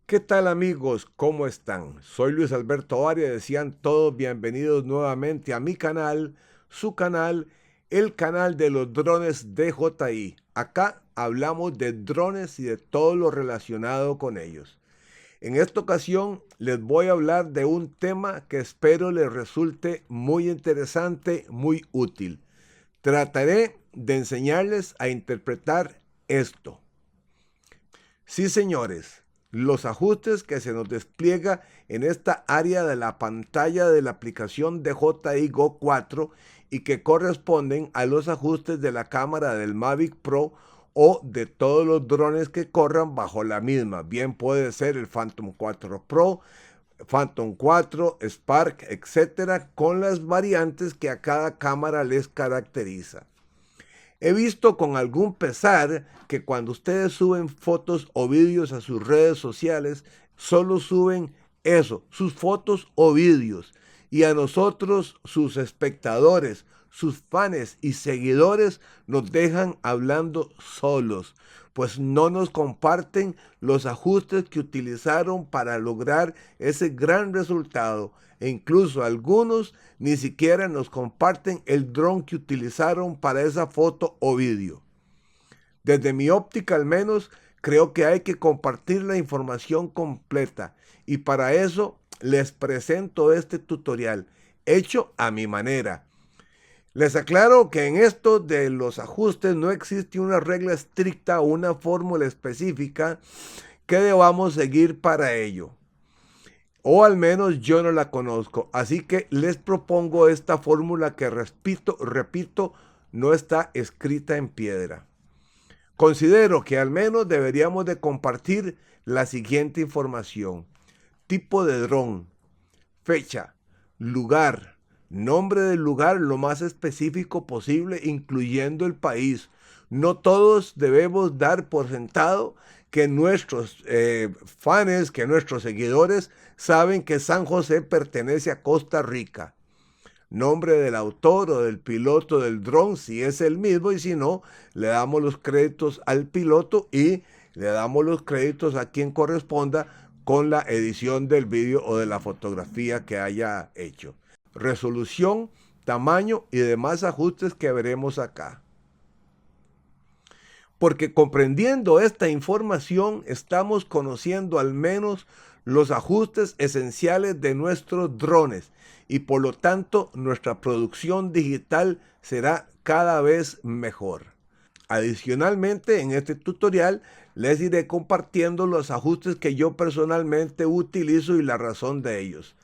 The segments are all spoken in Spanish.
¿Qué tal amigos? ¿Cómo están? Soy Luis Alberto Arias, sean todos bienvenidos nuevamente a mi canal, su canal, el canal de los drones DJI. Acá hablamos de drones y de todo lo relacionado con ellos. En esta ocasión les voy a hablar de un tema que espero les resulte muy interesante, muy útil. Trataré de enseñarles a interpretar esto. Sí, señores, los ajustes que se nos despliega en esta área de la pantalla de la aplicación DJI Go 4 y que corresponden a los ajustes de la cámara del Mavic Pro o de todos los drones que corran bajo la misma. Bien puede ser el Phantom 4 Pro, Phantom 4, Spark, etcétera, con las variantes que a cada cámara les caracteriza. He visto con algún pesar que cuando ustedes suben fotos o vídeos a sus redes sociales, solo suben eso, sus fotos o vídeos. Y a nosotros, sus espectadores, sus fans y seguidores, nos dejan hablando solos, pues no nos comparten los ajustes que utilizaron para lograr ese gran resultado. E incluso algunos ni siquiera nos comparten el dron que utilizaron para esa foto o vídeo. Desde mi óptica al menos, creo que hay que compartir la información completa y para eso les presento este tutorial hecho a mi manera. Les aclaro que en esto de los ajustes no existe una regla estricta o una fórmula específica que debamos seguir para ello. O al menos yo no la conozco. Así que les propongo esta fórmula que repito, no está escrita en piedra. Considero que al menos deberíamos de compartir la siguiente información. Tipo de dron, fecha, lugar, nombre del lugar lo más específico posible, incluyendo el país. No todos debemos dar por sentado que nuestros fans, que nuestros seguidores saben que San José pertenece a Costa Rica. Nombre del autor o del piloto del dron, si es el mismo, y si no, le damos los créditos al piloto y le damos los créditos a quien corresponda con la edición del vídeo o de la fotografía que haya hecho. Resolución, tamaño y demás ajustes que veremos acá. Porque comprendiendo esta información estamos conociendo al menos los ajustes esenciales de nuestros drones y por lo tanto nuestra producción digital será cada vez mejor. Adicionalmente, en este tutorial les iré compartiendo los ajustes que yo personalmente utilizo y la razón de ellos.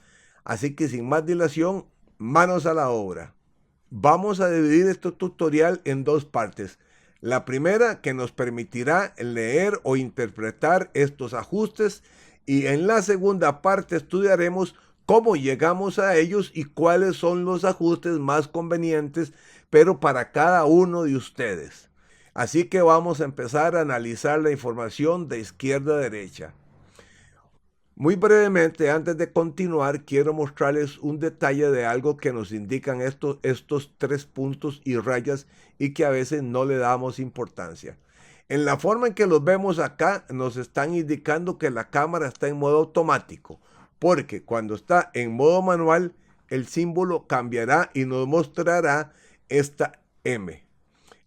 Así que sin más dilación, manos a la obra. Vamos a dividir este tutorial en dos partes. La primera que nos permitirá leer o interpretar estos ajustes y en la segunda parte estudiaremos cómo llegamos a ellos y cuáles son los ajustes más convenientes, pero para cada uno de ustedes. Así que vamos a empezar a analizar la información de izquierda a derecha. Muy brevemente, antes de continuar, quiero mostrarles un detalle de algo que nos indican estos tres puntos y rayas y que a veces no le damos importancia. En la forma en que los vemos acá, nos están indicando que la cámara está en modo automático, porque cuando está en modo manual, el símbolo cambiará y nos mostrará esta M.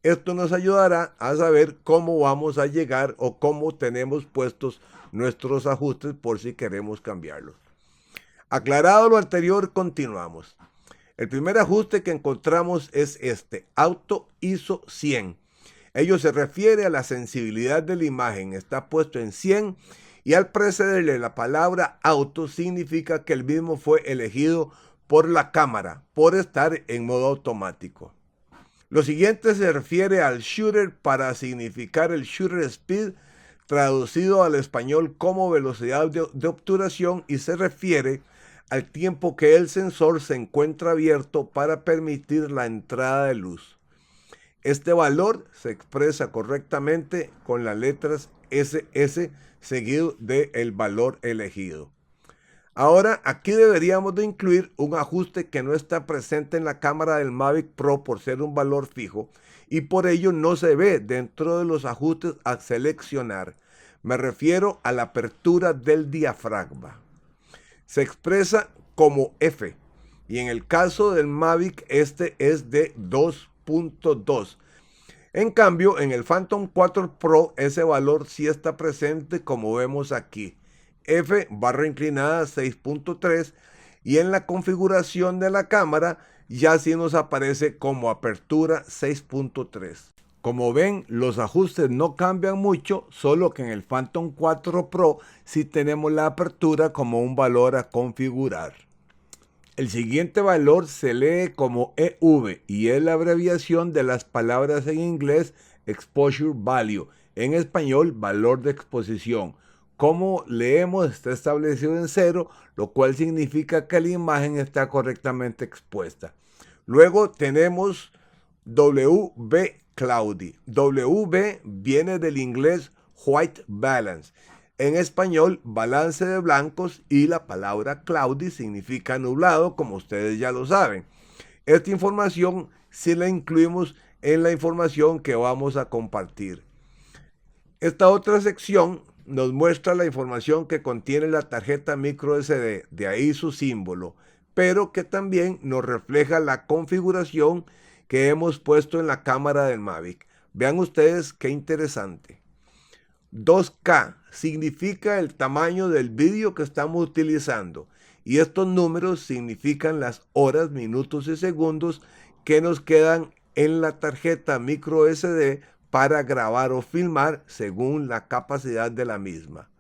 Esto nos ayudará a saber cómo vamos a llegar o cómo tenemos puestos nuestros ajustes por si queremos cambiarlos. Aclarado lo anterior, continuamos. El primer ajuste que encontramos es este, Auto ISO 100. Ello se refiere a la sensibilidad de la imagen, está puesto en 100 y al precederle la palabra auto significa que el mismo fue elegido por la cámara por estar en modo automático. Lo siguiente se refiere al shooter para significar el shooter speed, traducido al español como velocidad de obturación y se refiere al tiempo que el sensor se encuentra abierto para permitir la entrada de luz. Este valor se expresa correctamente con las letras SS seguido del valor elegido. Ahora, aquí deberíamos de incluir un ajuste que no está presente en la cámara del Mavic Pro por ser un valor fijo y por ello no se ve dentro de los ajustes a seleccionar. Me refiero a la apertura del diafragma. Se expresa como F y en el caso del Mavic este es de 2.2. En cambio, en el Phantom 4 Pro ese valor sí está presente como vemos aquí. F barra inclinada 6.3 y en la configuración de la cámara ya sí nos aparece como apertura 6.3. Como ven, los ajustes no cambian mucho, solo que en el Phantom 4 Pro sí tenemos la apertura como un valor a configurar. El siguiente valor se lee como EV y es la abreviación de las palabras en inglés Exposure Value, en español valor de exposición. Como leemos está establecido en 0, lo cual significa que la imagen está correctamente expuesta. Luego tenemos WB Cloudy. WB viene del inglés White Balance. En español, balance de blancos, y la palabra cloudy significa nublado, como ustedes ya lo saben. Esta información sí la incluimos en la información que vamos a compartir. Esta otra sección nos muestra la información que contiene la tarjeta micro SD, de ahí su símbolo, pero que también nos refleja la configuración que hemos puesto en la cámara del Mavic. Vean ustedes qué interesante. 2K significa el tamaño del vídeo que estamos utilizando y estos números significan las horas, minutos y segundos que nos quedan en la tarjeta micro SD para grabar o filmar según la capacidad de la misma.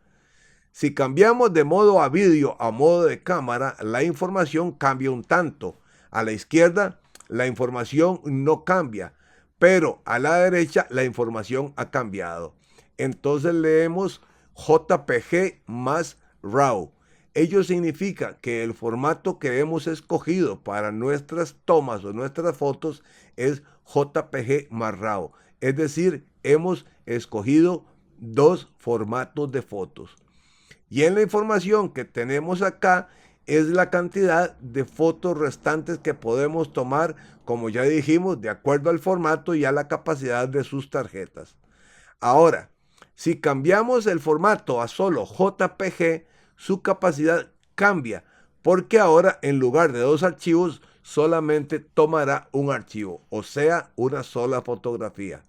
Si cambiamos de modo a vídeo a modo de cámara, la información cambia un tanto. A la izquierda la información no cambia, pero a la derecha la información ha cambiado. Entonces leemos JPG más RAW. Ello significa que el formato que hemos escogido para nuestras tomas o nuestras fotos es JPG más RAW. Es decir, hemos escogido dos formatos de fotos. Y en la información que tenemos acá es la cantidad de fotos restantes que podemos tomar, como ya dijimos, de acuerdo al formato y a la capacidad de sus tarjetas. Ahora, si cambiamos el formato a solo JPG, su capacidad cambia, porque ahora en lugar de dos archivos solamente tomará un archivo, o sea, una sola fotografía.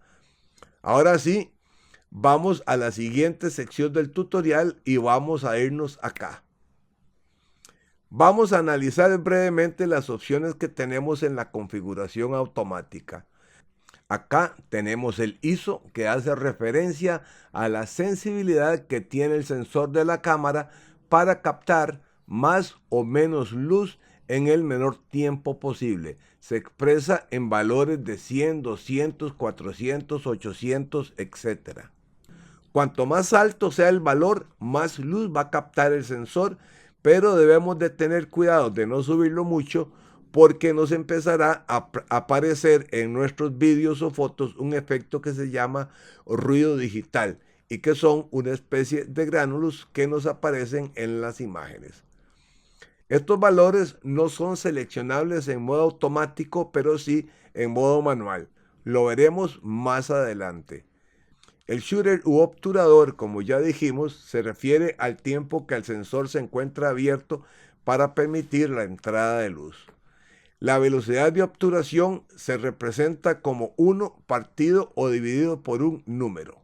Ahora sí, vamos a la siguiente sección del tutorial y vamos a irnos acá. Vamos a analizar brevemente las opciones que tenemos en la configuración automática. Acá tenemos el ISO, que hace referencia a la sensibilidad que tiene el sensor de la cámara para captar más o menos luz en el menor tiempo posible. Se expresa en valores de 100, 200, 400, 800, etc. Cuanto más alto sea el valor, más luz va a captar el sensor, pero debemos de tener cuidado de no subirlo mucho, porque nos empezará a aparecer en nuestros vídeos o fotos un efecto que se llama ruido digital y que son una especie de gránulos que nos aparecen en las imágenes. Estos valores no son seleccionables en modo automático, pero sí en modo manual. Lo veremos más adelante. El shutter u obturador, como ya dijimos, se refiere al tiempo que el sensor se encuentra abierto para permitir la entrada de luz. La velocidad de obturación se representa como 1 partido o dividido por un número.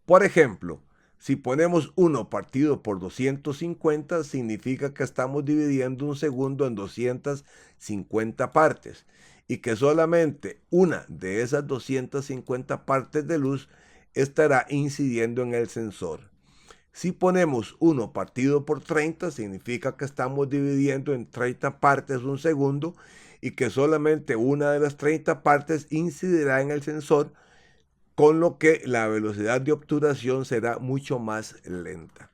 Por ejemplo, si ponemos 1 partido por 250, significa que estamos dividiendo un segundo en 250 partes y que solamente una de esas 250 partes de luz estará incidiendo en el sensor. Si ponemos 1 partido por 30, significa que estamos dividiendo en 30 partes un segundo y que solamente una de las 30 partes incidirá en el sensor, con lo que la velocidad de obturación será mucho más lenta.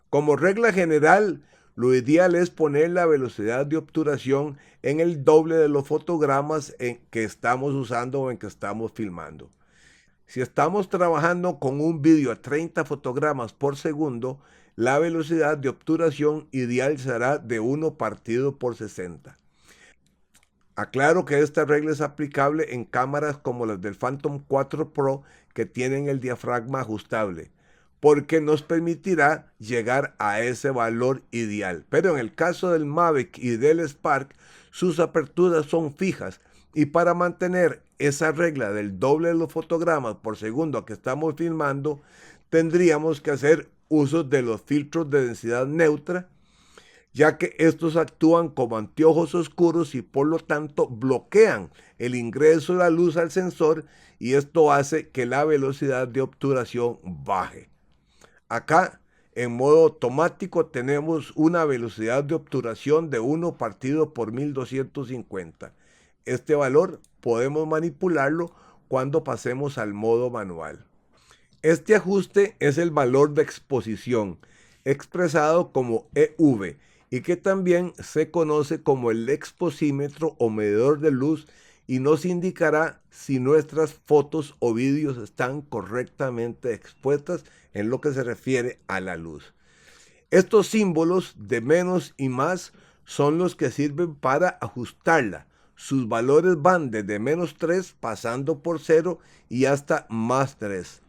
Como regla general, lo ideal es poner la velocidad de obturación en el doble de los fotogramas que estamos usando o en que estamos filmando. Si estamos trabajando con un vídeo a 30 fotogramas por segundo, la velocidad de obturación ideal será de 1 partido por 60. Aclaro que esta regla es aplicable en cámaras como las del Phantom 4 Pro que tienen el diafragma ajustable, porque nos permitirá llegar a ese valor ideal. Pero en el caso del Mavic y del Spark, sus aperturas son fijas y para mantener esa regla del doble de los fotogramas por segundo que estamos filmando, tendríamos que hacer uso de los filtros de densidad neutra, ya que estos actúan como anteojos oscuros y por lo tanto bloquean el ingreso de la luz al sensor y esto hace que la velocidad de obturación baje. Acá en modo automático tenemos una velocidad de obturación de 1 partido por 1250. Este valor podemos manipularlo cuando pasemos al modo manual. Este ajuste es el valor de exposición, expresado como EV, y que también se conoce como el exposímetro o medidor de luz y nos indicará si nuestras fotos o vídeos están correctamente expuestas en lo que se refiere a la luz. Estos símbolos de menos y más son los que sirven para ajustarla. Sus valores van desde -3 pasando por 0 y hasta +3.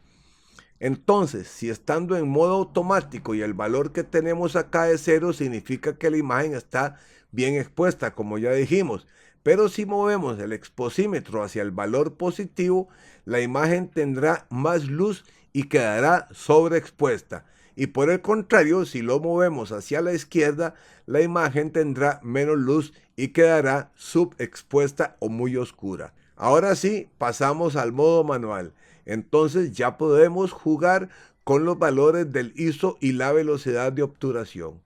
Entonces, si estando en modo automático y el valor que tenemos acá es 0, significa que la imagen está bien expuesta, como ya dijimos. Pero si movemos el exposímetro hacia el valor positivo, la imagen tendrá más luz y quedará sobreexpuesta. Y por el contrario, si lo movemos hacia la izquierda, la imagen tendrá menos luz y quedará subexpuesta o muy oscura. Ahora sí, pasamos al modo manual. Entonces ya podemos jugar con los valores del ISO y la velocidad de obturación.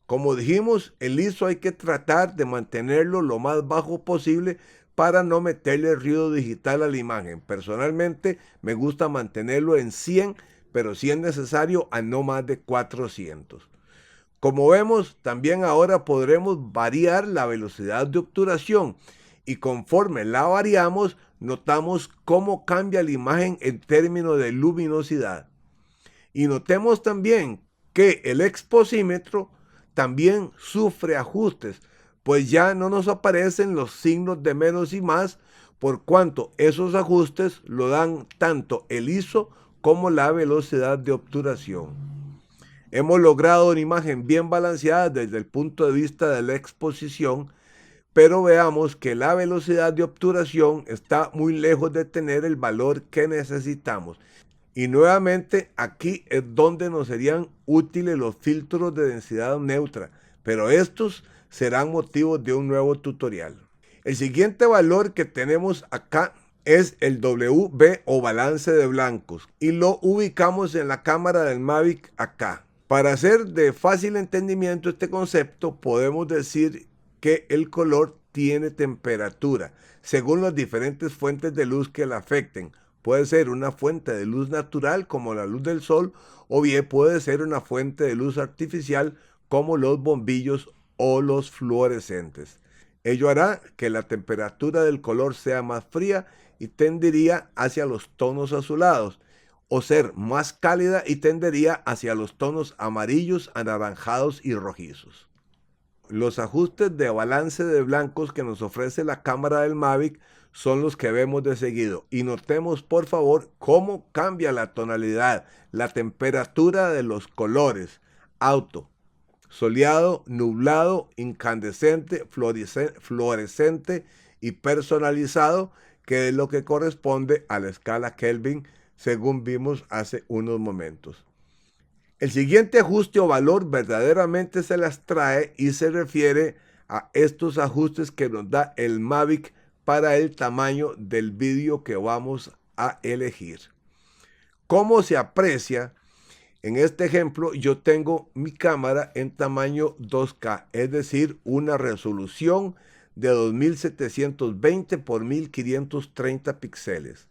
Como dijimos, el ISO hay que tratar de mantenerlo lo más bajo posible para no meterle ruido digital a la imagen. Personalmente me gusta mantenerlo en 100, pero si es necesario a no más de 400. Como vemos, también ahora podremos variar la velocidad de obturación y conforme la variamos, notamos cómo cambia la imagen en términos de luminosidad. Y notemos también que el exposímetro también sufre ajustes, pues ya no nos aparecen los signos de menos y más, por cuanto esos ajustes lo dan tanto el ISO como la velocidad de obturación. Hemos logrado una imagen bien balanceada desde el punto de vista de la exposición, pero veamos que la velocidad de obturación está muy lejos de tener el valor que necesitamos. Y nuevamente aquí es donde nos serían útiles los filtros de densidad neutra, pero estos serán motivos de un nuevo tutorial. El siguiente valor que tenemos acá es el WB o balance de blancos y lo ubicamos en la cámara del Mavic acá. Para hacer de fácil entendimiento este concepto, podemos decir que el color tiene temperatura según las diferentes fuentes de luz que la afecten. Puede ser una fuente de luz natural como la luz del sol o bien puede ser una fuente de luz artificial como los bombillos o los fluorescentes. Ello hará que la temperatura del color sea más fría y tendería hacia los tonos azulados, o ser más cálida y tendería hacia los tonos amarillos, anaranjados y rojizos. Los ajustes de balance de blancos que nos ofrece la cámara del Mavic son los que vemos de seguido y notemos por favor cómo cambia la tonalidad, la temperatura de los colores: auto, soleado, nublado, incandescente, fluorescente y personalizado, que es lo que corresponde a la escala Kelvin según vimos hace unos momentos. El siguiente ajuste o valor verdaderamente se las trae y se refiere a estos ajustes que nos da el Mavic para el tamaño del vídeo que vamos a elegir. ¿Cómo se aprecia? En este ejemplo yo tengo mi cámara en tamaño 2K, es decir, una resolución de 2720 por 1530 píxeles.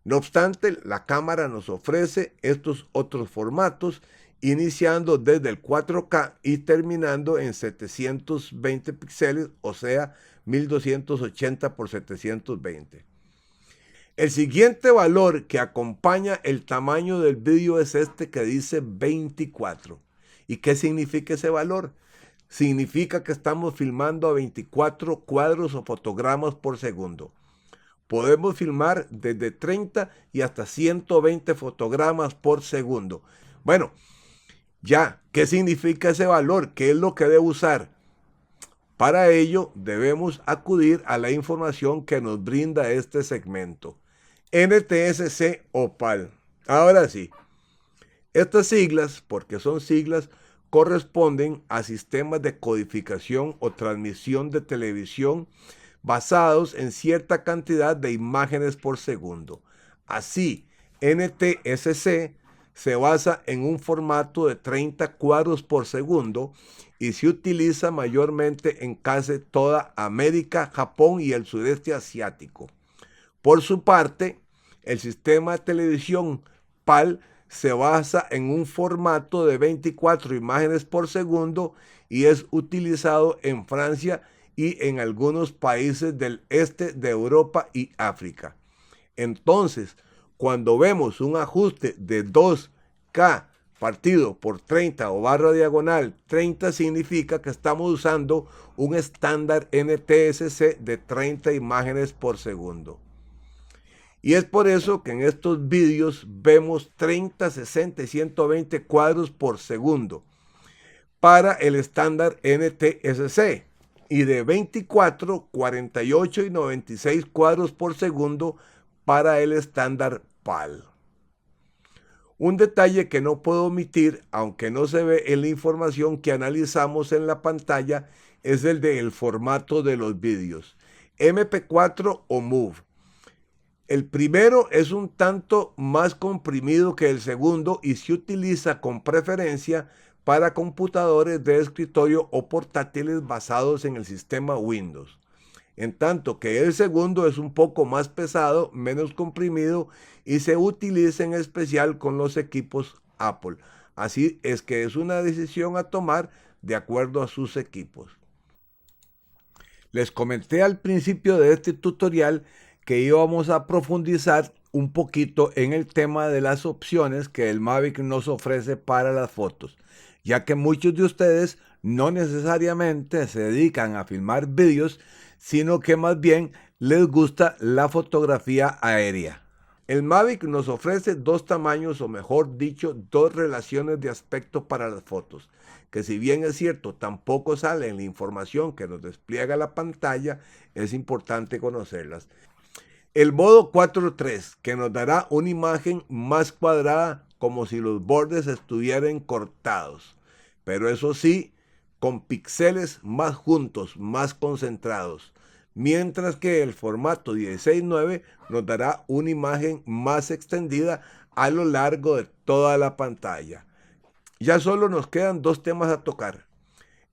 No obstante, la cámara nos ofrece estos otros formatos, iniciando desde el 4K y terminando en 720 píxeles, o sea, 1280 por 720. El siguiente valor que acompaña el tamaño del vídeo es este que dice 24. ¿Y qué significa ese valor? significa que estamos filmando a 24 cuadros o fotogramas por segundo. Podemos filmar desde 30 y hasta 120 fotogramas por segundo. Bueno, ya, ¿qué significa ese valor? ¿Qué es lo que debo usar? Para ello, debemos acudir a la información que nos brinda este segmento. NTSC o PAL. Ahora sí, estas siglas, porque son siglas, corresponden a sistemas de codificación o transmisión de televisión basados en cierta cantidad de imágenes por segundo. Así, NTSC se basa en un formato de 30 cuadros por segundo y se utiliza mayormente en casi toda América, Japón y el sudeste asiático. Por su parte, el sistema de televisión PAL se basa en un formato de 24 imágenes por segundo y es utilizado en Francia y en algunos países del este de Europa y África. Entonces, cuando vemos un ajuste de 2K partido por 30 o barra diagonal 30, significa que estamos usando un estándar NTSC de 30 imágenes por segundo. Y es por eso que en estos vídeos vemos 30, 60 y 120 cuadros por segundo para el estándar NTSC y de 24, 48 y 96 cuadros por segundo para el estándar PAL. Un detalle que no puedo omitir, aunque no se ve en la información que analizamos en la pantalla, es el del formato de los vídeos, MP4 o MOV. El primero es un tanto más comprimido que el segundo y se utiliza con preferencia para computadores de escritorio o portátiles basados en el sistema Windows. En tanto que el segundo es un poco más pesado, menos comprimido y se utiliza en especial con los equipos Apple. Así es que es una decisión a tomar de acuerdo a sus equipos. Les comenté al principio de este tutorial que íbamos a profundizar un poquito en el tema de las opciones que el Mavic nos ofrece para las fotos, ya que muchos de ustedes no necesariamente se dedican a filmar vídeos, sino que más bien les gusta la fotografía aérea. El Mavic nos ofrece dos tamaños, o mejor dicho, dos relaciones de aspecto para las fotos, que si bien es cierto, tampoco sale en la información que nos despliega la pantalla, es importante conocerlas. El modo 4:3, que nos dará una imagen más cuadrada, como si los bordes estuvieran cortados, pero eso sí, con píxeles más juntos, más concentrados, mientras que el formato 16:9 nos dará una imagen más extendida a lo largo de toda la pantalla. Ya solo nos quedan dos temas a tocar: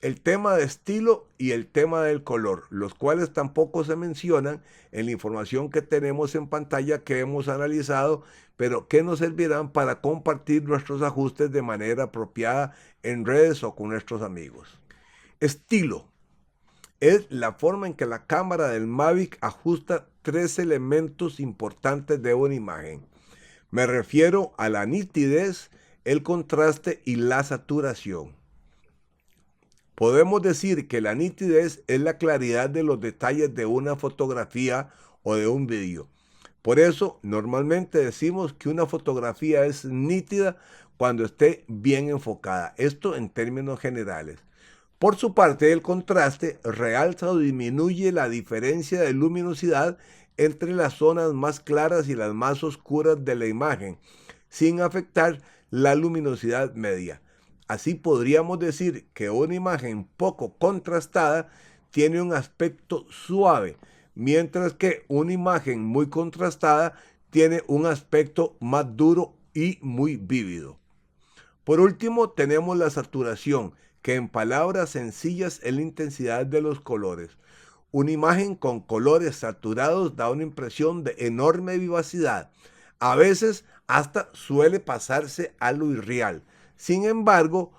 el tema de estilo y el tema del color, los cuales tampoco se mencionan en la información que tenemos en pantalla que hemos analizado, pero que nos servirán para compartir nuestros ajustes de manera apropiada en redes o con nuestros amigos. Estilo es la forma en que la cámara del Mavic ajusta tres elementos importantes de una imagen. Me refiero a la nitidez, el contraste y la saturación. Podemos decir que la nitidez es la claridad de los detalles de una fotografía o de un vídeo. Por eso, normalmente decimos que una fotografía es nítida cuando esté bien enfocada. Esto en términos generales. Por su parte, el contraste realza o disminuye la diferencia de luminosidad entre las zonas más claras y las más oscuras de la imagen, sin afectar la luminosidad media. Así podríamos decir que una imagen poco contrastada tiene un aspecto suave, mientras que una imagen muy contrastada tiene un aspecto más duro y muy vívido. Por último, tenemos la saturación, que en palabras sencillas es la intensidad de los colores. Una imagen con colores saturados da una impresión de enorme vivacidad. A veces hasta suele pasarse a lo irreal. Sin embargo,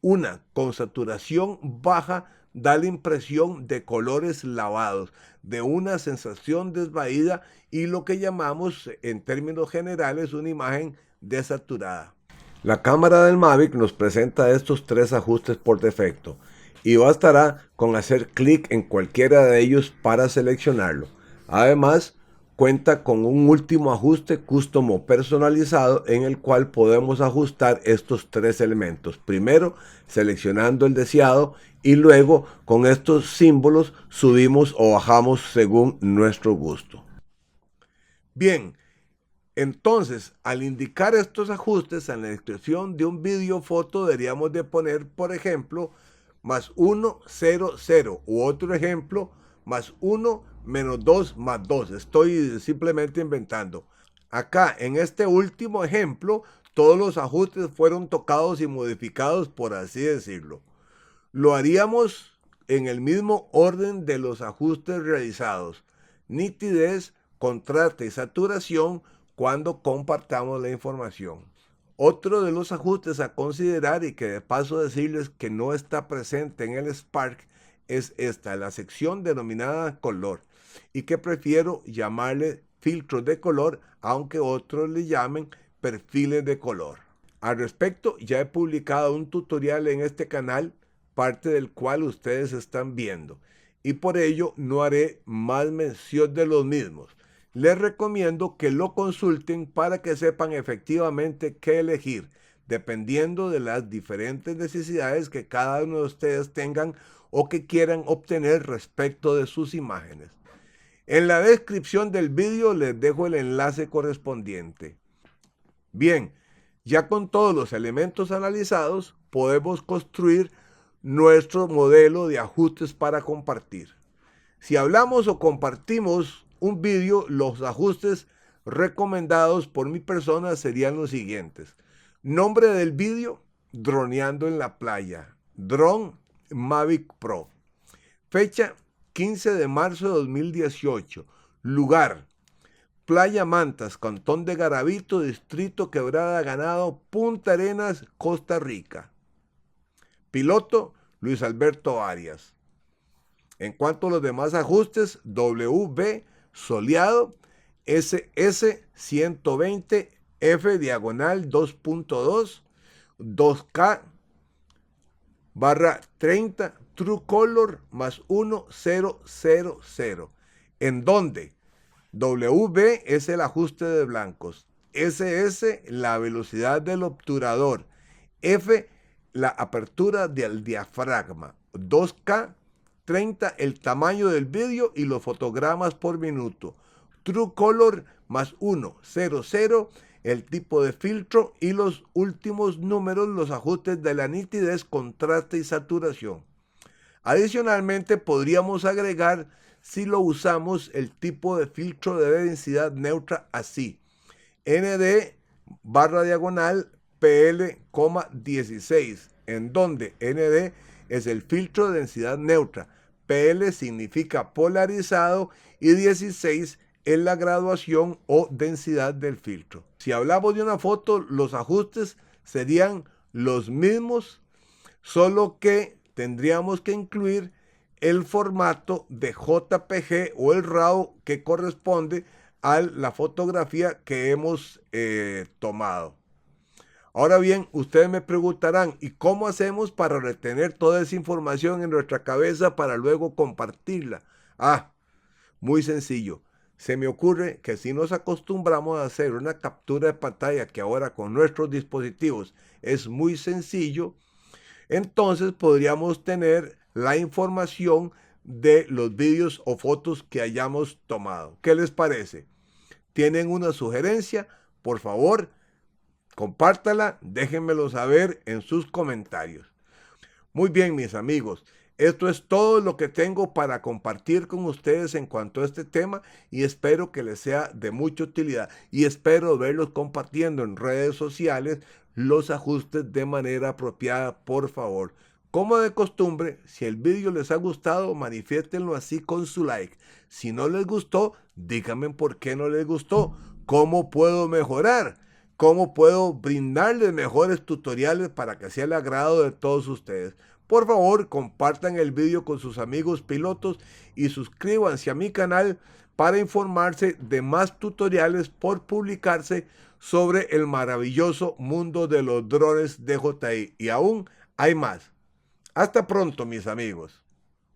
una con saturación baja da la impresión de colores lavados, de una sensación desvaída y lo que llamamos en términos generales una imagen desaturada. La cámara del Mavic nos presenta estos tres ajustes por defecto. y bastará con hacer clic en cualquiera de ellos para seleccionarlo. Además, cuenta con un último ajuste custom o personalizado en el cual podemos ajustar estos tres elementos. Primero, seleccionando el deseado y luego con estos símbolos subimos o bajamos según nuestro gusto. Bien, entonces, al indicar estos ajustes en la descripción de un vídeo o foto, deberíamos de poner, por ejemplo, +1, 0, 0, u otro ejemplo, +1, -2, +2. Estoy simplemente inventando. Acá, en este último ejemplo, todos los ajustes fueron tocados y modificados, por así decirlo. Lo haríamos en el mismo orden de los ajustes realizados: nitidez, contraste y saturación, cuando compartamos la información. Otro de los ajustes a considerar, y que de paso decirles que no está presente en el Spark, es esta, la sección denominada color, y que prefiero llamarle filtros de color, aunque otros le llamen perfiles de color. Al respecto, ya he publicado un tutorial en este canal, parte del cual ustedes están viendo, y por ello no haré más mención de los mismos. Les recomiendo que lo consulten para que sepan efectivamente qué elegir, dependiendo de las diferentes necesidades que cada uno de ustedes tengan o que quieran obtener respecto de sus imágenes. En la descripción del vídeo les dejo el enlace correspondiente. Bien, ya con todos los elementos analizados, podemos construir nuestro modelo de ajustes para compartir. Si hablamos o compartimos un vídeo, los ajustes recomendados por mi persona serían los siguientes. Nombre del vídeo: droneando en la playa, Drone Mavic Pro. Fecha: 15 de marzo de 2018. Lugar: Playa Mantas, Cantón de Garavito, Distrito Quebrada Ganado, Punta Arenas, Costa Rica. Piloto: Luis Alberto Arias. En cuanto a los demás ajustes, WB soleado, SS 120, F diagonal 2.2, 2K /30, True Color +1000, en donde WB es el ajuste de blancos, SS la velocidad del obturador, F la apertura del diafragma, 2K 30 el tamaño del vídeo y los fotogramas por minuto, True Color +100 el tipo de filtro, y los últimos números los ajustes de la nitidez, contraste y saturación. Adicionalmente podríamos agregar, si lo usamos, el tipo de filtro de densidad neutra así: ND /PL,16, en donde ND es el filtro de densidad neutra, PL significa polarizado y 16 es la graduación o densidad del filtro. Si hablamos de una foto, los ajustes serían los mismos, solo que tendríamos que incluir el formato de JPG o el RAW que corresponde a la fotografía que hemos tomado. Ahora bien, ustedes me preguntarán, ¿y cómo hacemos para retener toda esa información en nuestra cabeza para luego compartirla? Muy sencillo. Se me ocurre que si nos acostumbramos a hacer una captura de pantalla, que ahora con nuestros dispositivos es muy sencillo, entonces podríamos tener la información de los vídeos o fotos que hayamos tomado. ¿Qué les parece? ¿Tienen una sugerencia? Por favor, compártala, déjenmelo saber en sus comentarios. Muy bien, mis amigos, esto es todo lo que tengo para compartir con ustedes en cuanto a este tema, y espero que les sea de mucha utilidad, y espero verlos compartiendo en redes sociales los ajustes de manera apropiada, por favor. Como de costumbre, si el vídeo les ha gustado, manifiéstenlo así con su like. Si no les gustó, díganme por qué no les gustó, cómo puedo mejorar, cómo puedo brindarles mejores tutoriales para que sea el agrado de todos ustedes. Por favor, compartan el vídeo con sus amigos pilotos y suscríbanse a mi canal para informarse de más tutoriales por publicarse sobre el maravilloso mundo de los drones DJI. Y aún hay más. Hasta pronto, mis amigos.